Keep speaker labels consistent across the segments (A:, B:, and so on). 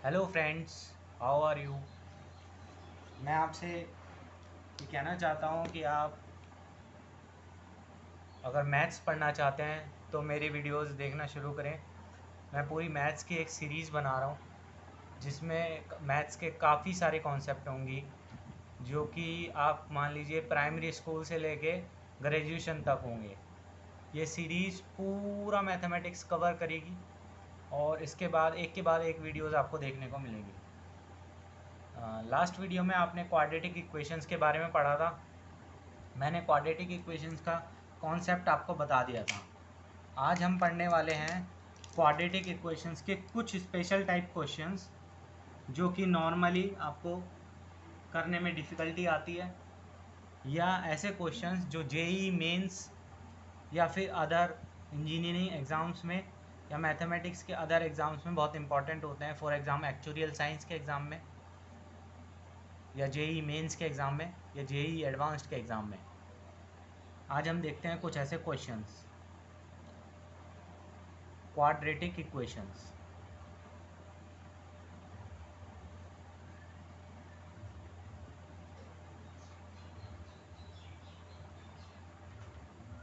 A: Hello friends, how are you. मैं आपसे ये कहना चाहता हूँ कि आप अगर मैथ्स पढ़ना चाहते हैं तो मेरी वीडियोस देखना शुरू करें। मैं पूरी मैथ्स की एक सीरीज़ बना रहा हूँ जिसमें मैथ्स के काफ़ी सारे कॉन्सेप्ट होंगी जो कि आप मान लीजिए प्राइमरी स्कूल से लेके ग्रेजुएशन तक होंगे। ये सीरीज़ पूरा मैथमेटिक्स कवर करेगी और इसके बाद एक वीडियोस आपको देखने को मिलेगी। लास्ट वीडियो में आपने क्वाड्रेटिक इक्वेशंस के बारे में पढ़ा था। मैंने क्वाड्रेटिक इक्वेशंस का कॉन्सेप्ट आपको बता दिया था। आज हम पढ़ने वाले हैं क्वाड्रेटिक इक्वेशंस के कुछ स्पेशल टाइप क्वेश्चंस जो कि नॉर्मली आपको करने में डिफ़िकल्टी आती है, या ऐसे क्वेश्चंस जो जेईई मेंस या फिर अदर इंजीनियरिंग एग्ज़ाम्स में या मैथमेटिक्स के अदर एग्ज़ाम्स में बहुत इंपॉर्टेंट होते हैं। फॉर एग्ज़ाम एक्चुरियल साइंस के एग्ज़ाम में, या जेईई मेंस के एग्ज़ाम में, या जेईई एडवांस्ड के एग्ज़ाम में। आज हम देखते हैं कुछ ऐसे questions, quadratic equations.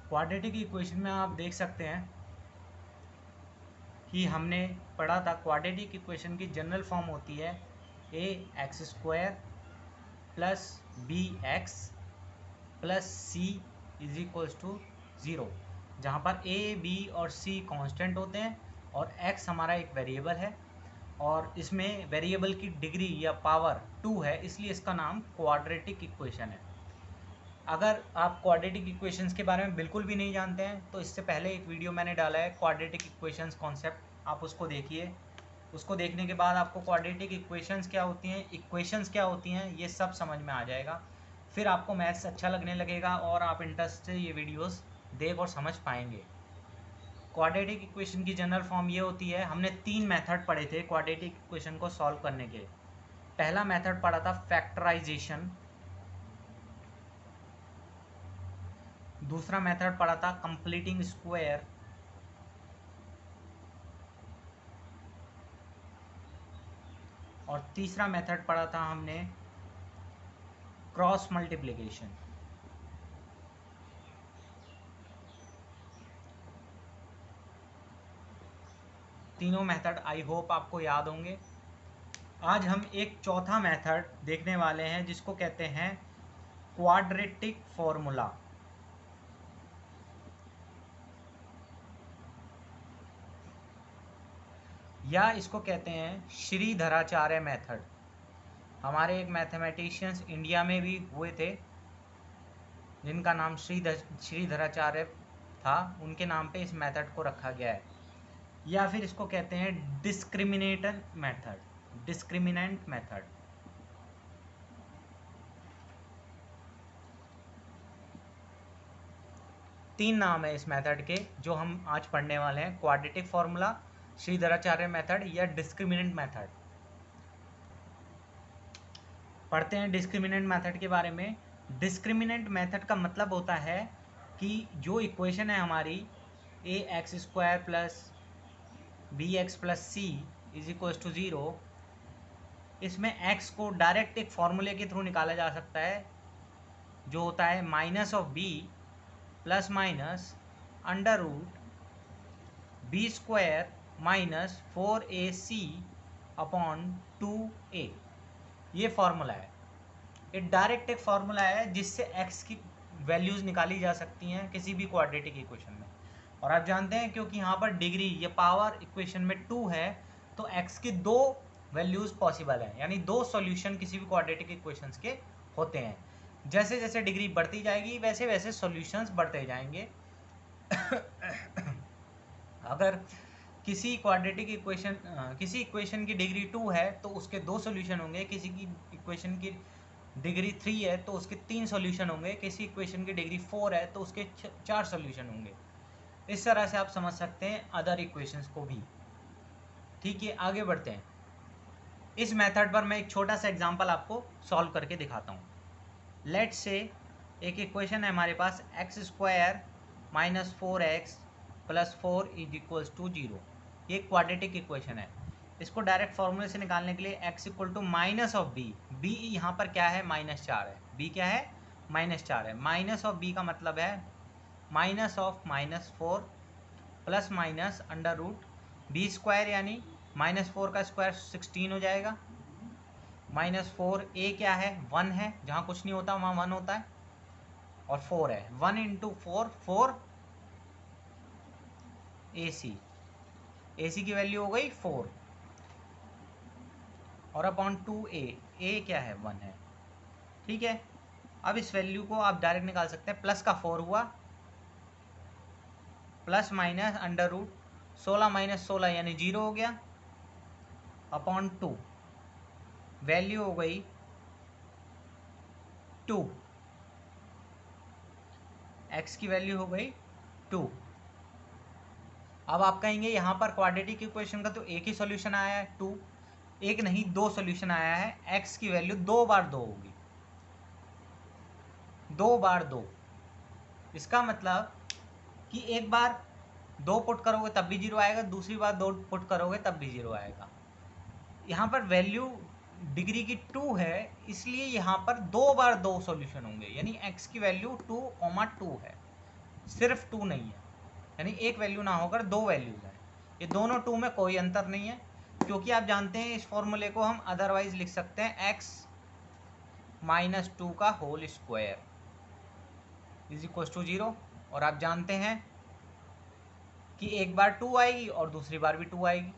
A: Quadratic equation में आप देख सकते हैं कि हमने पढ़ा था क्वाड्रेटिक इक्वेशन की जनरल फॉर्म होती है A X square plus B X plus C is equals to zero, जहाँ पर ए बी और सी कांस्टेंट होते हैं और एक्स हमारा एक वेरिएबल है और इसमें वेरिएबल की डिग्री या पावर 2 है, इसलिए इसका नाम क्वाड्रेटिक इक्वेशन है। अगर आप क्वाड्रेटिक इक्वेशंस के बारे में बिल्कुल भी नहीं जानते हैं तो इससे पहले एक वीडियो मैंने डाला है क्वाड्रेटिक इक्वेशंस कॉन्सेप्ट, आप उसको देखिए। उसको देखने के बाद आपको क्वाड्रेटिक इक्वेशंस क्या होती हैं, इक्वेशंस क्या होती हैं, ये सब समझ में आ जाएगा। फिर आपको मैथ्स अच्छा लगने लगेगा और आप इंटरेस्ट से ये वीडियोस देख और समझ पाएंगे। क्वाड्रेटिक इक्वेशन की जनरल फॉर्म ये होती है, हमने 3 मेथड पढ़े थे क्वाड्रेटिक इक्वेशन को सॉल्व करने के। पहला मेथड पढ़ा था फैक्टराइजेशन, दूसरा मेथड पढ़ा था कंप्लीटिंग स्क्वायर, और तीसरा मेथड पढ़ा था हमने क्रॉस मल्टीप्लिकेशन। तीनों मेथड आई होप आपको याद होंगे। आज हम एक चौथा मेथड देखने वाले हैं जिसको कहते हैं क्वाड्रेटिक फॉर्मूला, या इसको कहते हैं श्रीधराचार्य मेथड। हमारे एक मैथमेटिशियंस इंडिया में भी हुए थे जिनका नाम श्रीधराचार्य था, उनके नाम पे इस मेथड को रखा गया है। या फिर इसको कहते हैं डिस्क्रिमिनेटर मेथड, डिस्क्रिमिनेंट मेथड। तीन नाम है इस मेथड के जो हम आज पढ़ने वाले हैं, क्वाड्रेटिक फॉर्मूला, श्रीधराचार्य मेथड या डिस्क्रिमिनेंट मेथड। पढ़ते हैं डिस्क्रिमिनेंट मेथड के बारे में। डिस्क्रिमिनेंट मेथड का मतलब होता है कि जो इक्वेशन है हमारी A X square plus B X plus C is equals to zero, इसमें x को डायरेक्ट एक फॉर्मूले के थ्रू निकाला जा सकता है जो होता है minus of B plus minus under root B square minus 4ac upon 2a। ये फॉर्मूला है, ये डायरेक्ट एक फॉर्मूला है जिससे x की वैल्यूज़ निकाली जा सकती हैं किसी भी क्वाड्रेटिक इक्वेशन में। और आप जानते हैं क्योंकि यहाँ पर डिग्री या पावर इक्वेशन में 2 है तो x की 2 वैल्यूज़ पॉसिबल है, यानी 2 सॉल्यूशन किसी भी क्वाड्रेटिक इक्वेशंस के होते हैं। जैसे जैसे डिग्री बढ़ती जाएगी वैसे वैसे सॉल्यूशंस बढ़ते जाएंगे। अगर किसी क्वाड्रेटिक इक्वेशन किसी इक्वेशन की डिग्री 2 है तो उसके 2 सॉल्यूशन होंगे, किसी की इक्वेशन की डिग्री 3 है तो उसके 3 सॉल्यूशन होंगे, किसी इक्वेशन की डिग्री 4 है तो उसके 4 सॉल्यूशन होंगे। इस तरह से आप समझ सकते हैं अदर इक्वेशंस को भी। ठीक है, आगे बढ़ते हैं। इस मेथड पर मैं एक छोटा सा एग्जांपल आपको सॉल्व करके दिखाता हूँ। लेट्स से एक इक्वेशन है हमारे पास X square minus 4x plus 4 is equals to 0। ये क्वाड्रेटिक इक्वेशन है। इसको डायरेक्ट फॉर्मूले से निकालने के लिए x equal to minus of B, B यहाँ पर क्या है -4 है, बी क्या है -4 है, माइनस ऑफ बी का मतलब है minus of -4 plus minus under root B square यानी -4 का स्क्वायर 16 हो जाएगा, -4 ए क्या है 1 है, जहाँ कुछ नहीं होता वहाँ 1 होता है, और 4 है 1 इंटू 4 4 ए सी की वैल्यू हो गई 4 और अपॉन 2a, ए क्या है 1 है, ठीक है। अब इस वैल्यू को आप डायरेक्ट निकाल सकते हैं, प्लस का 4 हुआ plus minus under root 16 minus 16 यानी 0 हो गया, अपॉन 2 वैल्यू हो गई 2, x की वैल्यू हो गई 2। अब आप कहेंगे यहाँ पर क्वाड्रेटिक इक्वेशन का तो एक ही सॉल्यूशन आया है 2, एक नहीं 2 सॉल्यूशन आया है, x की वैल्यू 2 बार 2 होगी, 2 बार 2, इसका मतलब कि एक बार 2 पुट करोगे तब भी 0 आएगा, दूसरी बार 2 पुट करोगे तब भी 0 आएगा। यहाँ पर वैल्यू डिग्री की 2 है, इसलिए यहाँ पर 2 बार 2 सॉल्यूशन होंगे, यानी x की वैल्यू 2, है, सिर्फ 2 नहीं है, यानी एक वैल्यू ना होकर 2 वैल्यूज हैं, ये दोनों 2 में कोई अंतर नहीं है, क्योंकि आप जानते हैं इस फॉर्मूले को हम अदरवाइज लिख सकते हैं x -2 का whole square is equal to 0, और आप जानते हैं कि एक बार 2 आएगी और दूसरी बार भी 2 आएगी,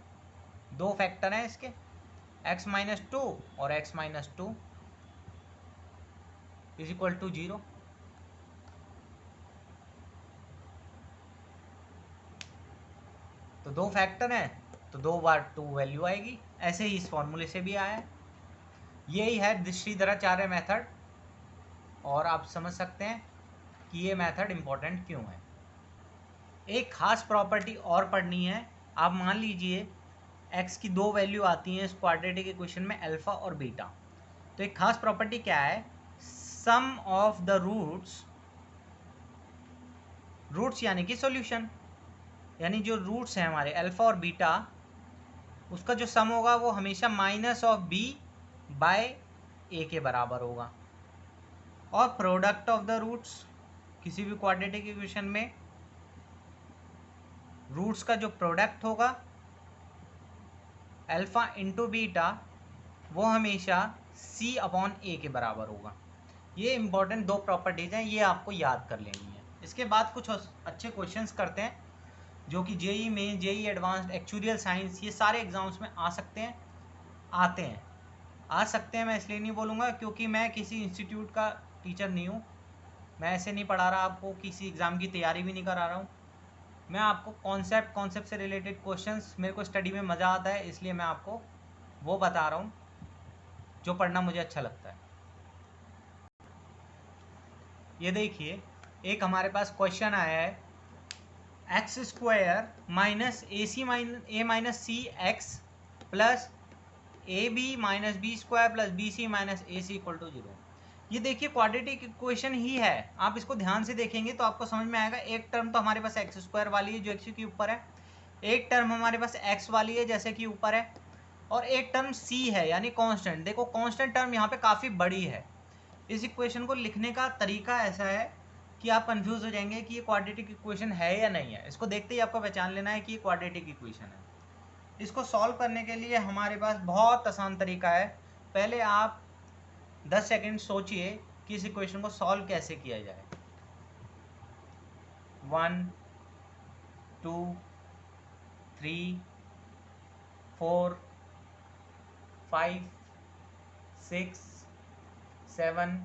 A: दो फैक्टर हैं इसके x -2 और x -2 इज इक्वल टू 0। तो दो फैक्टर हैं तो 2 बार 2 वैल्यू आएगी, ऐसे ही इस फॉर्मूले से भी आया है। यही है दृष्टिधराचार्य मेथड, और आप समझ सकते हैं कि ये मेथड इम्पोर्टेंट क्यों है। एक खास प्रॉपर्टी और पढ़नी है, आप मान लीजिए x की 2 वैल्यू आती हैं इस क्वाड्रेटिक इक्वेशन में, अल्फा और बीटा, तो एक खास प्रॉपर्टी क्या है, सम ऑफ द रूट्स यानी कि सॉल्यूशन, यानी जो रूट्स हैं हमारे अल्फा और बीटा, उसका जो सम होगा वो हमेशा माइनस ऑफ बी बाय ए के बराबर होगा, और प्रोडक्ट ऑफ द रूट्स किसी भी क्वाड्रेटिक इक्वेशन में रूट्स का जो प्रोडक्ट होगा अल्फा इंटू बीटा वो हमेशा c अपॉन ए के बराबर होगा। ये इंपॉर्टेंट 2 प्रॉपर्टीज हैं, ये आपको याद कर लेनी है। इसके बाद कुछ अच्छे क्वेश्चंस करते हैं जो कि जेई में, जेई एडवांस्ड, एक्चुरियल साइंस, ये सारे एग्जाम्स में आ सकते हैं, आ सकते हैं। मैं इसलिए नहीं बोलूँगा क्योंकि मैं किसी इंस्टीट्यूट का टीचर नहीं हूँ, मैं ऐसे नहीं पढ़ा रहा आपको, किसी एग्ज़ाम की तैयारी भी नहीं करा रहा हूँ, मैं आपको कॉन्सेप्ट से रिलेटेड क्वेश्चंस, मेरे को स्टडी में मज़ा आता है इसलिए मैं आपको वो बता रहा हूँ जो पढ़ना मुझे अच्छा लगता है। ये देखिए, एक हमारे पास क्वेश्चन आया है, x² minus a minus c x plus a b minus b square plus b c minus a c equal to 0। ये देखिए क्वाड्रेटिक इक्वेशन ही है, आप इसको ध्यान से देखेंगे तो आपको समझ में आएगा। एक टर्म तो हमारे पास x² वाली है जो x के ऊपर है, एक टर्म हमारे पास x वाली है जैसे कि ऊपर है, और एक टर्म c है यानी कांस्टेंट। देखो कांस्टेंट टर्म यहाँ पे काफ़ी बड़ी है। इस इक्वेशन को लिखने का तरीका ऐसा है कि आप कंफ्यूज हो जाएंगे कि ये क्वाड्रेटिक इक्वेशन है या नहीं है। इसको देखते ही आपको पहचान लेना है कि ये क्वाड्रेटिक इक्वेशन है। इसको सॉल्व करने के लिए हमारे पास बहुत आसान तरीका है। पहले आप 10 सेकंड सोचिए कि इस इक्वेशन को सॉल्व कैसे किया जाए। 1 2 3 4 5 6 7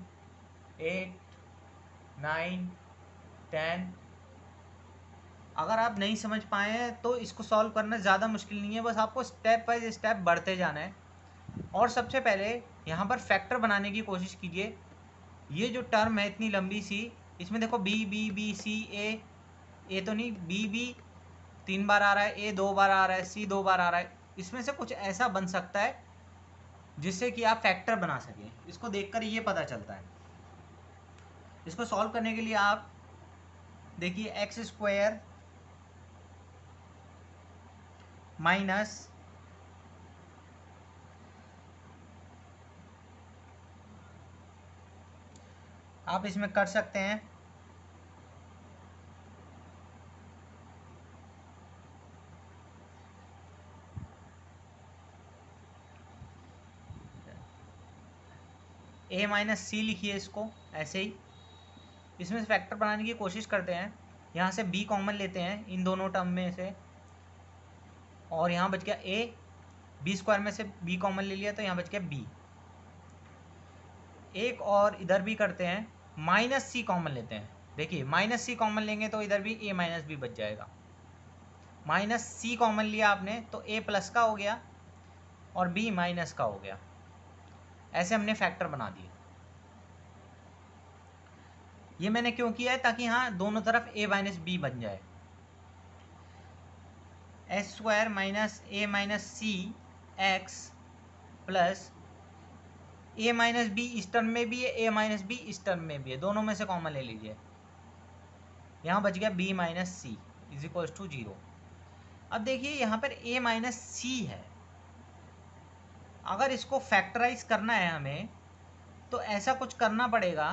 A: 8 9 10। अगर आप नहीं समझ पाए हैं तो इसको सॉल्व करना ज़्यादा मुश्किल नहीं है, बस आपको स्टेप बाय स्टेप बढ़ते जाना है। और सबसे पहले यहाँ पर फैक्टर बनाने की कोशिश कीजिए। ये जो टर्म है इतनी लंबी सी, इसमें देखो बी बी बी सी ए तो नहीं, बी बी 3 बार आ रहा है, ए 2 बार आ रहा है, सी 2 बार आ रहा है। इसमें से कुछ ऐसा बन सकता है जिससे कि आप फैक्टर बना सकें। इसको देखकर ये पता चलता है। इसको सॉल्व करने के लिए आप देखिए x² माइनस आप इसमें कर सकते हैं। a माइनस सी लिखिए इसको ऐसे ही। इसमें से फैक्टर बनाने की कोशिश करते हैं। यहाँ से b कॉमन लेते हैं इन दोनों टर्म में से, और यहाँ बच गया a, बी स्क्वायर में से b कॉमन ले लिया तो यहाँ बच गया b। एक और इधर भी करते हैं, माइनस सी कॉमन लेते हैं। देखिए माइनस सी कॉमन लेंगे तो इधर भी a माइनस बी बच जाएगा। माइनस सी कॉमन लिया आपने तो a प्लस का हो गया और b माइनस का हो गया। ऐसे हमने फैक्टर बना दिए। ये मैंने क्यों किया है, ताकि यहाँ दोनों तरफ a माइनस बी बन जाए। S square minus a minus c x plus A minus B इस टर्म में भी है, ए माइनस बी इस टर्म में भी है, दोनों में से कॉमन ले लीजिए। यहाँ बच गया b minus c is equal to 0। अब देखिए यहाँ पर a माइनस सी है। अगर इसको फैक्टराइज करना है हमें तो ऐसा कुछ करना पड़ेगा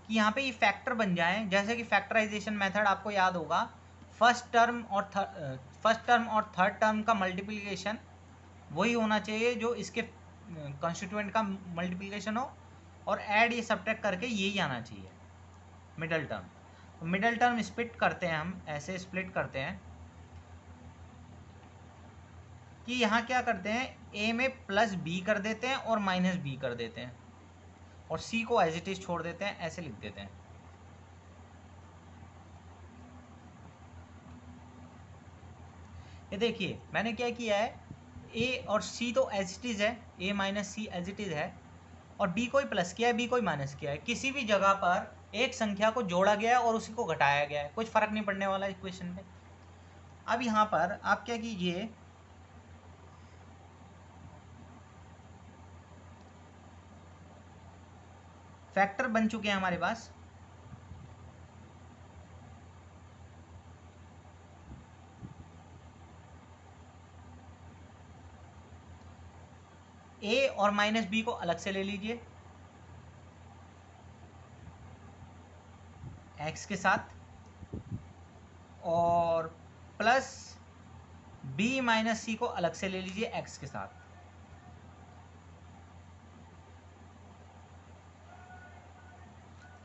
A: कि यहाँ पे ये फैक्टर बन जाए। जैसे कि फैक्टराइजेशन मेथड आपको याद होगा, फर्स्ट टर्म और थर्ड टर्म का मल्टीप्लिकेशन वही होना चाहिए जो इसके कॉन्स्टिट्यूएंट का मल्टीप्लिकेशन हो, और ऐड ये सब्ट्रैक्ट करके यही आना चाहिए मिडल टर्म। तो मिडल टर्म स्प्लिट करते हैं, हम ऐसे स्प्लिट करते हैं कि यहाँ क्या करते हैं, a में प्लस b कर देते हैं और माइनस b कर देते हैं, और c को एज इट इज छोड़ देते हैं, ऐसे लिख देते हैं। ये देखिए मैंने क्या किया है, a और c तो एज इट इज है, a minus c as it is है, और b कोई प्लस किया है, b कोई माइनस किया है। किसी भी जगह पर एक संख्या को जोड़ा गया है और उसी को घटाया गया है, कुछ फर्क नहीं पड़ने वाला इक्वेशन में। अब यहाँ पर आप क्या कीजिए, फैक्टर बन चुके हैं हमारे पास। a और माइनस बी को अलग से ले लीजिए x के साथ, और प्लस b माइनस सी को अलग से ले लीजिए x के साथ।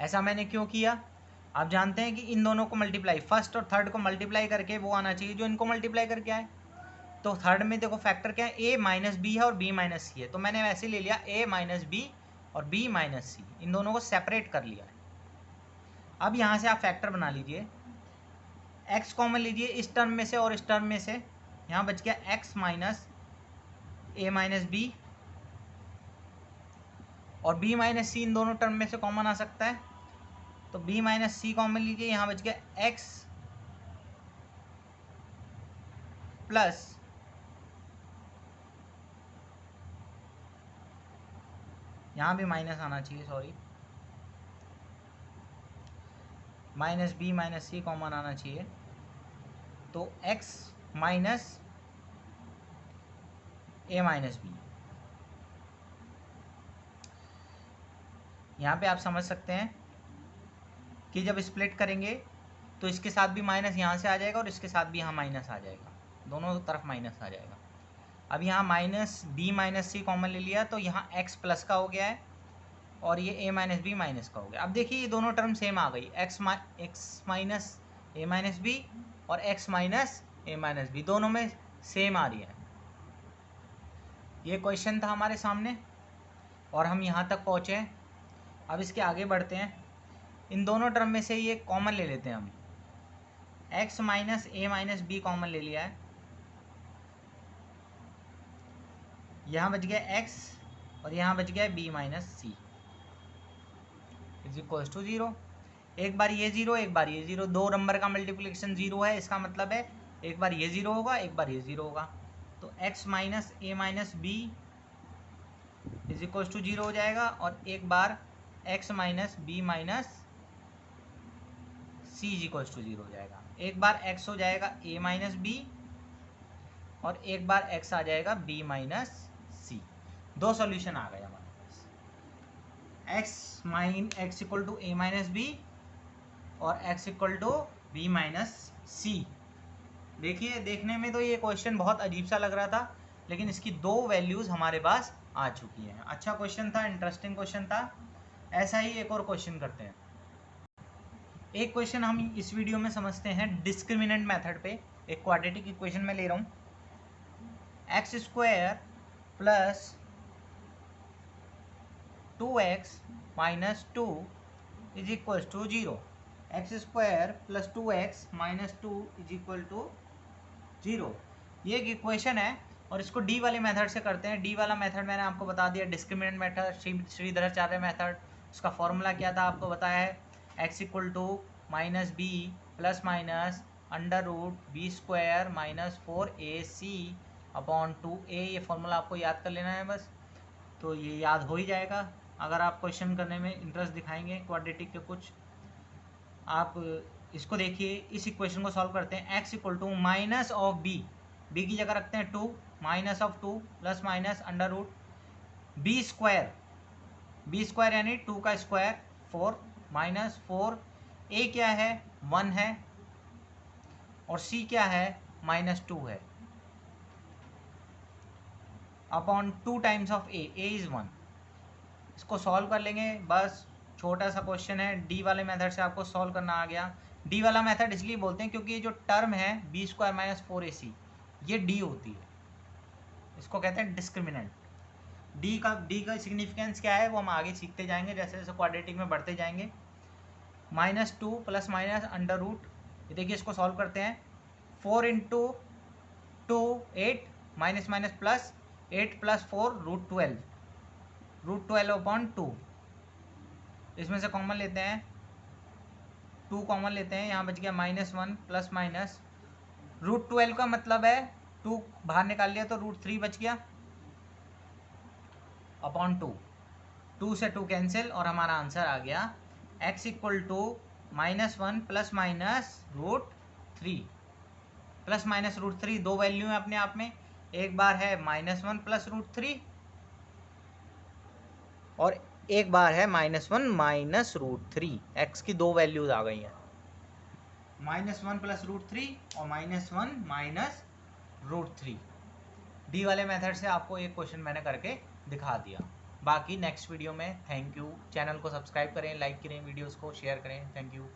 A: ऐसा मैंने क्यों किया, आप जानते हैं कि इन दोनों को मल्टीप्लाई, फर्स्ट और थर्ड को मल्टीप्लाई करके वो आना चाहिए जो इनको मल्टीप्लाई करके आए। तो थर्ड में देखो फैक्टर क्या है, a माइनस बी है और b माइनस सी है, तो मैंने वैसे ले लिया a माइनस बी और b माइनस सी, इन दोनों को सेपरेट कर लिया है। अब यहाँ से आप फैक्टर बना लीजिए, x कॉमन लीजिए इस टर्म में से और इस टर्म में से, यहाँ बच गया x minus a minus B, और b माइनस सी इन दोनों टर्म में से कॉमन आ सकता है, तो b माइनस सी कॉमन लीजिए, यहाँ बच गया x प्लस यहाँ भी माइनस आना चाहिए, sorry, minus b minus c common आना चाहिए, तो x minus a minus b. यहाँ पे आप समझ सकते हैं कि जब स्प्लिट करेंगे तो इसके साथ भी माइनस यहाँ से आ जाएगा और इसके साथ भी यहाँ माइनस आ जाएगा, दोनों तरफ माइनस आ जाएगा। अब यहाँ minus b minus c common ले लिया तो यहाँ x प्लस का हो गया है और ये a माइनस बी माइनस का हो गया। अब देखिए ये दोनों टर्म सेम आ गई, x minus a minus B और x minus a minus b दोनों में सेम आ रही है। ये क्वेश्चन था हमारे सामने और हम यहाँ तक पहुँचे। अब इसके आगे बढ़ते हैं, इन दोनों टर्म में से ये कॉमन ले लेते हैं हम, x minus a minus b common ले लिया है, यहाँ बच गया x और यहाँ बच गया b minus c is equal to 0। एक बार ये 0 एक बार ये 0, दो नंबर का मल्टीप्लिकेशन 0 है, इसका मतलब है एक बार ये 0 होगा एक बार ये 0 होगा, तो x minus a minus b is equal to 0 हो जाएगा, और एक बार x minus b minus c is equal to 0 हो जाएगा। एक बार x हो जाएगा a माइनस बी और एक बार x आ जाएगा b माइनस सी। दो सॉल्यूशन आ गए हमारे पास। x equal to a minus B और x equal to b minus C. देखिए, देखने में तो ये क्वेश्चन बहुत अजीब सा लग रहा था, लेकिन इसकी दो वैल्यूज़ हमारे पास आ चुकी हैं। अच्छा क्वेश्चन था, इंटरेस्टिंग क्वेश्चन था। ऐसा ही एक और क्वेश्चन करते हैं। एक क्वेश्चन हम इस वीडियो में समझते हैं डिस्क्रिमिनेंट मेथड पे। एक क्वाड्रेटिक इक्वेशन में ले रहा हूँ, x square plus 2x minus 2 is equal to 0। X square plus 2x minus 2 is equal to 0। ये एक इक्वेशन है और इसको डी वाले मेथड से करते हैं। डी वाला मेथड मैंने आपको बता दिया, डिस्क्रिमिनेंट मेथड, श्रीधराचार्य मेथड। उसका फॉर्मूला क्या था आपको बताया है, x equal to minus b plus minus under root B square minus 4ac upon 2a। ये फॉर्मूला आपको याद कर लेना है बस, तो ये याद हो ही जाएगा अगर आप क्वेश्चन करने में इंटरेस्ट दिखाएंगे क्वाड्रेटिक के कुछ। आप इसको देखिए, इस इक्वेशन को सॉल्व करते हैं। x equal to minus of b, b की जगह रखते हैं 2, minus of 2 plus minus under root b square यानी 2 का स्क्वायर 4 माइनस 4, a क्या है 1 है और c क्या है माइनस 2 है, upon 2 times of a is 1। इसको सॉल्व कर लेंगे बस, छोटा सा क्वेश्चन है। डी वाले मेथड से आपको सॉल्व करना आ गया। डी वाला मेथड इसलिए बोलते हैं क्योंकि ये जो टर्म है बी स्क्वायर माइनस 4ac, ये डी होती है, इसको कहते हैं डिस्क्रिमिनेंट। डी का सिग्निफिकेंस क्या है वो हम आगे सीखते जाएंगे जैसे जैसे क्वाड्रेटिक में बढ़ते जाएंगे। Minus 2 plus minus under root, ये देखिए इसको सॉल्व करते हैं। 4 into 2 8 minus minus plus 8 plus 4 root 12 upon 2। इसमें से कॉमन लेते हैं, 2 कॉमन लेते हैं, यहाँ बच गया माइनस 1 प्लस माइनस रूट 12 का मतलब है 2 बाहर निकाल लिया तो रूट 3 बच गया अपॉन 2 से 2 कैंसिल और हमारा आंसर आ गया x equal to minus 1 plus minus root 3। Plus minus root 3 दो वैल्यू है अपने आप में, एक बार है माइनस 1 प्लस रूट 3 और एक बार है माइनस 1 माइनस रूट 3। एक्स की दो वैल्यूज आ गई हैं, माइनस 1 प्लस रूट 3 और माइनस 1 माइनस रूट 3। डी वाले मेथड से आपको एक क्वेश्चन मैंने करके दिखा दिया। बाकी नेक्स्ट वीडियो में। Thank you. चैनल को सब्सक्राइब करें, लाइक करें, वीडियोस को शेयर करें। Thank you.